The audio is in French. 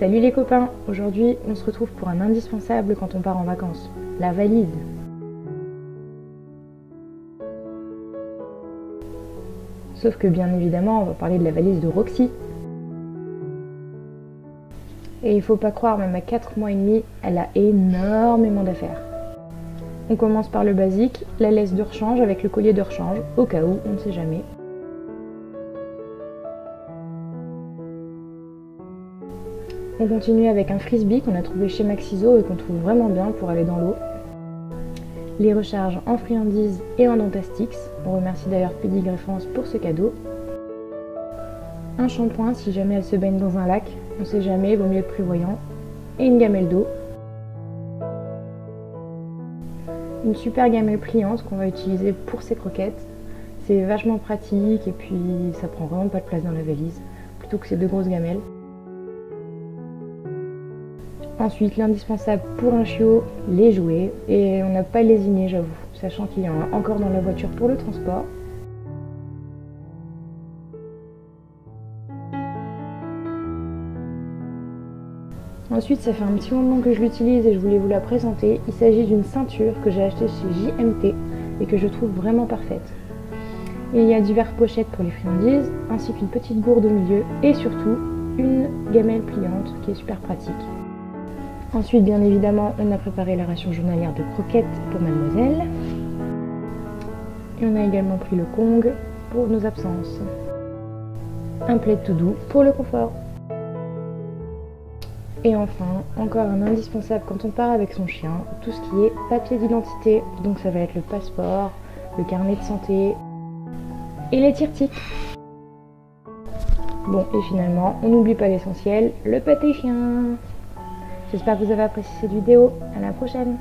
Salut les copains! Aujourd'hui, on se retrouve pour un indispensable quand on part en vacances, la valise. Sauf que bien évidemment, on va parler de la valise de Roxy. Et il faut pas croire, même à 4 mois et demi, elle a énormément d'affaires. On commence par le basique, la laisse de rechange avec le collier de rechange, au cas où, on ne sait jamais. On continue avec un frisbee qu'on a trouvé chez Maxiso et qu'on trouve vraiment bien pour aller dans l'eau. Les recharges en friandises et en Dentastix. On remercie d'ailleurs Pédigreffance pour ce cadeau. Un shampoing si jamais elle se baigne dans un lac, on ne sait jamais, vaut mieux être prévoyant. Et une gamelle d'eau. Une super gamelle pliante qu'on va utiliser pour ses croquettes. C'est vachement pratique et puis ça prend vraiment pas de place dans la valise, plutôt que ces deux grosses gamelles. Ensuite, l'indispensable pour un chiot, les jouets. Et on n'a pas lésiné, j'avoue, sachant qu'il y en a encore dans la voiture pour le transport. Ensuite, ça fait un petit moment que je l'utilise et je voulais vous la présenter. Il s'agit d'une ceinture que j'ai achetée chez JMT et que je trouve vraiment parfaite. Et il y a diverses pochettes pour les friandises, ainsi qu'une petite gourde au milieu et surtout une gamelle pliante qui est super pratique. Ensuite, bien évidemment, on a préparé la ration journalière de croquettes pour mademoiselle. Et on a également pris le Kong pour nos absences. Un plaid tout doux pour le confort. Et enfin, encore un indispensable quand on part avec son chien, tout ce qui est papier d'identité. Donc ça va être le passeport, le carnet de santé et les tire-tiques. Bon, et finalement, on n'oublie pas l'essentiel, le pâté chien. J'espère que vous avez apprécié cette vidéo. À la prochaine!